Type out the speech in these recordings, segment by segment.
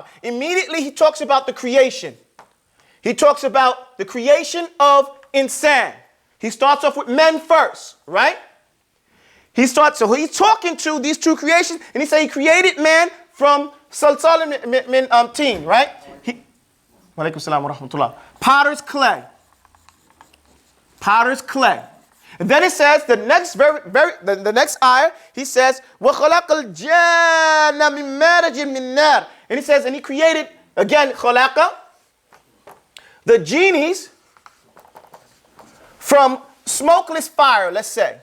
5. Immediately he talks about the creation. He talks about the creation of insan. He starts off with men first, right? So he's talking to these two creations, and he said he created man from salsal min teen, right? Walaikum salam wa rahmatullah. Potter's clay. Potter's clay. And then it says, the next ayah, he says, وَخَلَقَ الْجَانَّ مِن مَارِجٍ مِن نَارٍ. And he says, and he created, again, khalaqa, the genies from smokeless fire, let's say.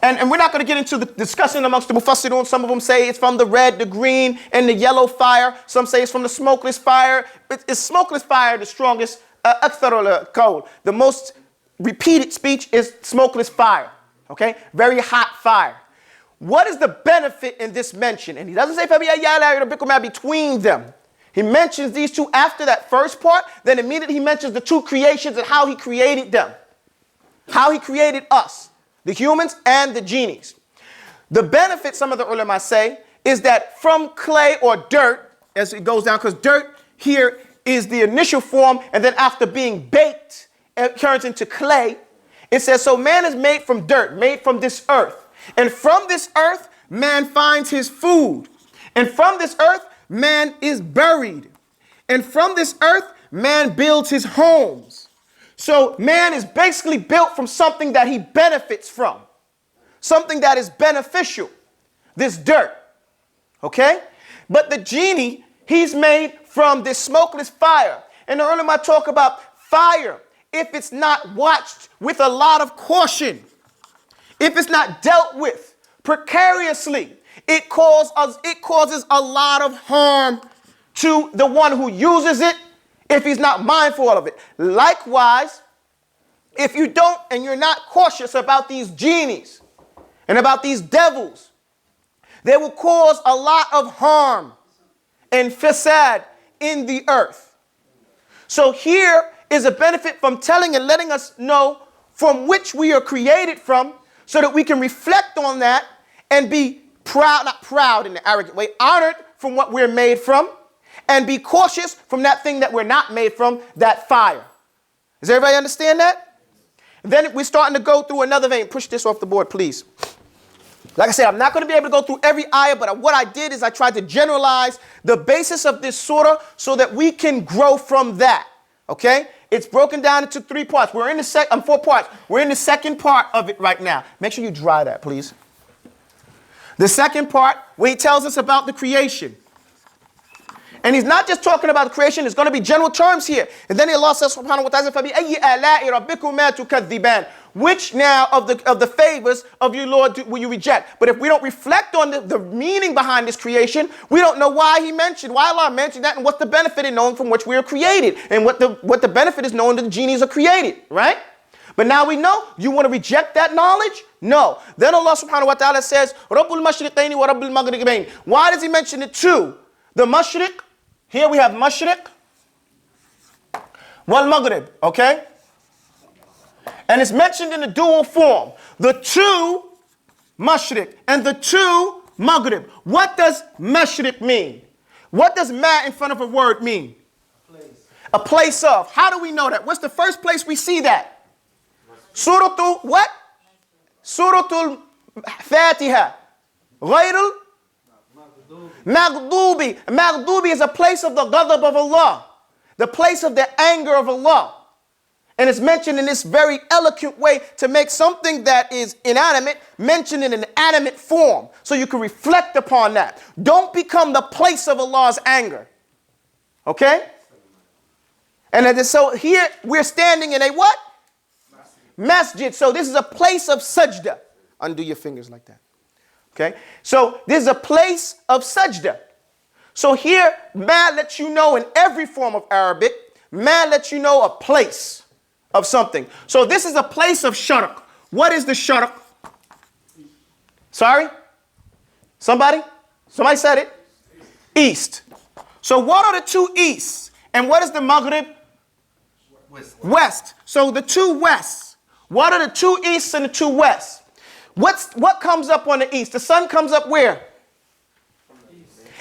And we're not going to get into the discussion amongst the mufassirun. Some of them say it's from the red, the green, and the yellow fire. Some say it's from the smokeless fire. Is smokeless fire the strongest? The most repeated speech is smokeless fire. Okay? Very hot fire. What is the benefit in this mention? And he doesn't say between them. He mentions these two after that first part. Then immediately he mentions the two creations and how he created them. How he created us. The humans and the genies. The benefit, some of the ulama say, is that from clay or dirt, as it goes down, because dirt here is the initial form, and then after being baked, it turns into clay. It says, so man is made from dirt, made from this earth. And from this earth, man finds his food. And from this earth, man is buried. And from this earth, man builds his homes. So man is basically built from something that he benefits from. Something that is beneficial. This dirt. Okay? But the genie, he's made from this smokeless fire. And the ulama talk about fire. If it's not watched with a lot of caution, if it's not dealt with precariously, it causes a lot of harm to the one who uses it, if he's not mindful of it. Likewise, if you don't and you're not cautious about these genies and about these devils, they will cause a lot of harm and fasad in the earth. So here is a benefit from telling and letting us know from which we are created from, so that we can reflect on that and be proud, not proud in an arrogant way, honored from what we're made from, and be cautious from that thing that we're not made from, that fire. Does everybody understand that? And then we're starting to go through another vein. Push this off the board, please. Like I said, I'm not going to be able to go through every ayah, but what I did is I tried to generalize the basis of this surah so that we can grow from that. Okay? It's broken down into 3 parts. We're in the 4 parts. We're in the second part of it right now. Make sure you dry that, please. The second part, where he tells us about the creation. And he's not just talking about creation, there's going to be general terms here. And then Allah says, subhanahu wa ta'ala, فَبِأَيِّ آلَاءِ رَبِّكُمَا تُكَذِّبَانِ. Which now of the favors of you, Lord, will you reject? But if we don't reflect on the meaning behind this creation, we don't know why Allah mentioned that, and what's the benefit in knowing from which we are created, and what the benefit is knowing that the genies are created, right? But now we know. You want to reject that knowledge? No. Then Allah subhanahu wa ta'ala says, رَبُّ الْمَشْرِقَيْنِ وَرَبُّ الْمَغْرِبَيْنِ. Why does he mention it two? The mashriq, here we have mashriq, wal maghrib, okay? And it's mentioned in the dual form. The two mashriq and the two maghrib. What does mashriq mean? What does ma in front of a word mean? A place of. How do we know that? What's the first place we see that? Suratul what? Suratul Fatiha. Ghayrul Maghdubi. Maghdubi is a place of the ghadab of Allah. The place of the anger of Allah. And it's mentioned in this very eloquent way to make something that is inanimate mentioned in an animate form. So you can reflect upon that. Don't become the place of Allah's anger. Okay? And so here we're standing in a what? Masjid. So this is a place of sajda. Undo your fingers like that. Okay? So this is a place of sajda. So here, ma lets you know in every form of Arabic, ma lets you know a place of something. So this is a place of sharq. What is the sharq? Sorry? Somebody? Somebody said it? East. So what are the two easts? And what is the maghrib? West. So the two wests. What are the two easts and the two wests? What comes up on the east? The sun comes up where?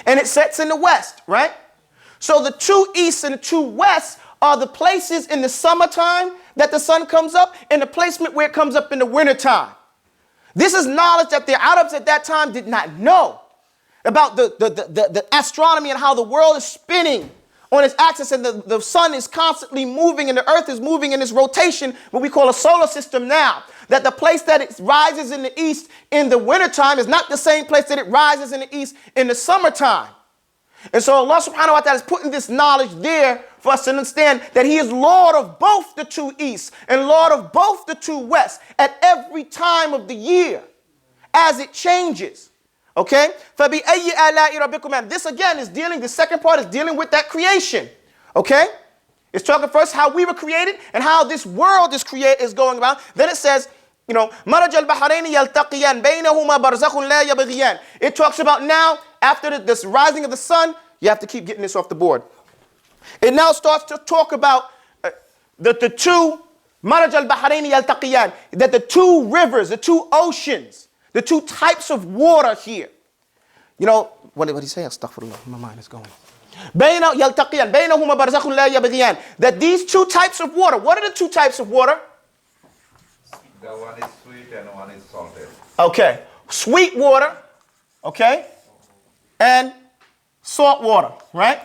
and it sets in the west, right? So the two easts and the two wests are the places in the summertime that the sun comes up and the placement where it comes up in the wintertime. This is knowledge that the Arabs at that time did not know about the astronomy and how the world is spinning on its axis, and the sun is constantly moving and the earth is moving in its rotation, what we call a solar system now. That the place that it rises in the east in the wintertime is not the same place that it rises in the east in the summertime. And so Allah subhanahu wa ta'ala is putting this knowledge there for us to understand that He is Lord of both the two easts and Lord of both the two wests at every time of the year as it changes. Okay? فَبِأَيِّ آلَاءِ رَبِّكُمَا. And this again is dealing, the second part is dealing with that creation. Okay? It's talking first how we were created and how this world is going about. Then it says, you know, مَرَجَ الْبَحْرَيْنِ يَلْتَقِيَانِ بَيْنَهُمَا بَرْزَخٌ لَا يَبْغِيَانِ. It talks about now, after this rising of the sun, you have to keep getting this off the board. It now starts to talk about the two, مَرَجَ الْبَحْرَيْنِ يَلْتَقِيَانِ, that the two rivers, the two oceans, the two types of water here. You know, what did he say? Astaghfirullah, my mind is going. يَلْتَقِيَانِ بَيْنَهُمَا بَرْزَخٌ لَا يَبْغِيَانِ. That these two types of water, what are the two types of water? The one is sweet and one is salted. Okay, sweet water, okay, and salt water, right?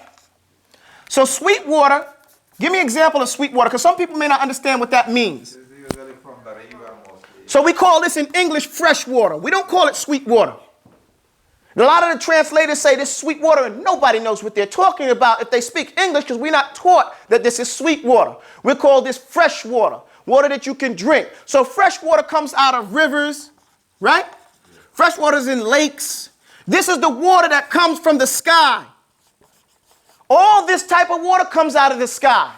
So sweet water, give me an example of sweet water, because some people may not understand what that means. This is usually from the river mostly. So we call this in English fresh water. We don't call it sweet water. A lot of the translators say this is sweet water, and nobody knows what they're talking about if they speak English, because we're not taught that this is sweet water. We call this fresh water. Water that you can drink. So fresh water comes out of rivers, right? Fresh water is in lakes. This is the water that comes from the sky. All this type of water comes out of the sky.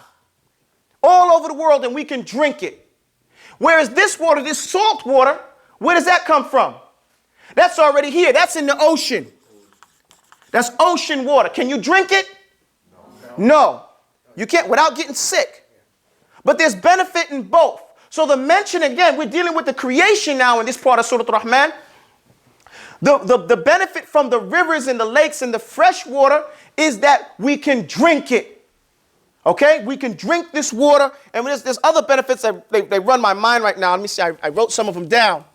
All over the world, and we can drink it. Whereas this water, this salt water, where does that come from? That's already here. That's in the ocean. That's ocean water. Can you drink it? No. You can't without getting sick. But there's benefit in both. So the mention, again, we're dealing with the creation now in this part of Surat Ar-Rahmaan. The benefit from the rivers and the lakes and the fresh water is that we can drink it. Okay? We can drink this water. And there's other benefits that they run my mind right now. Let me see. I wrote some of them down.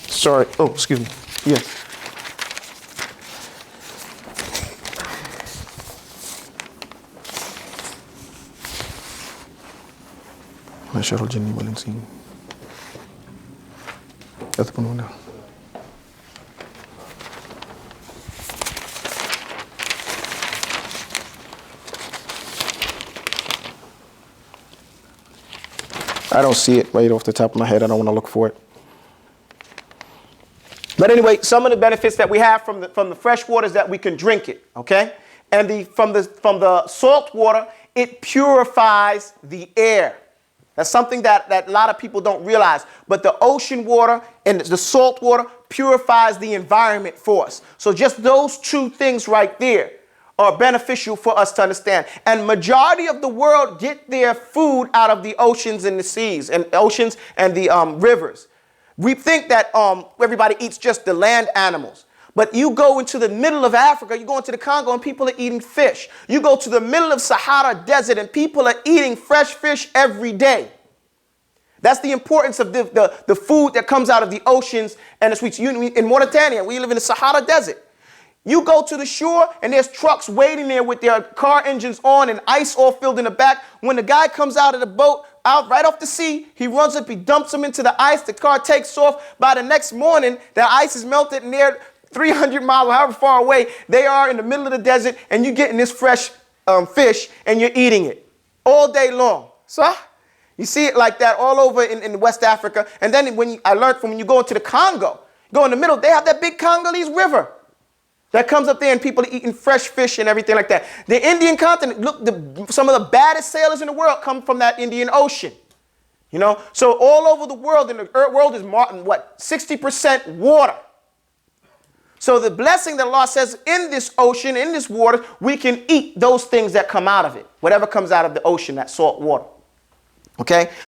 Sorry. Oh, excuse me. Yes. شر الجن والإنس يذكرون. I don't see it right off the top of my head. I don't want to look for it. But anyway, some of the benefits that we have from the fresh water is that we can drink it, okay? And from the salt water, it purifies the air. That's something that a lot of people don't realize. But the ocean water and the salt water purifies the environment for us. So just those two things right there are beneficial for us to understand. And majority of the world get their food out of the oceans and the seas, and oceans and the rivers. We think that everybody eats just the land animals. But you go into the middle of Africa, you go into the Congo, and people are eating fish. You go to the middle of Sahara Desert, and people are eating fresh fish every day. That's the importance of the food that comes out of the oceans and the sweets. In Mauritania, we live in the Sahara Desert. You go to the shore, and there's trucks waiting there with their car engines on and ice all filled in the back. When the guy comes out of the boat, out right off the sea, he runs up, he dumps them into the ice. The car takes off. By the next morning, the ice is melted, and they're 300 miles, however far away they are in the middle of the desert, and you're getting this fresh fish, and you're eating it all day long. So you see it like that all over in West Africa. And then I learned from when you go into the Congo, go in the middle, they have that big Congolese river that comes up there, and people are eating fresh fish and everything like that. The Indian continent, look, some of the baddest sailors in the world come from that Indian Ocean. You know, so all over the world, and the world is 60% water. So the blessing that Allah says in this ocean, in this water, we can eat those things that come out of it. Whatever comes out of the ocean, that salt water. Okay?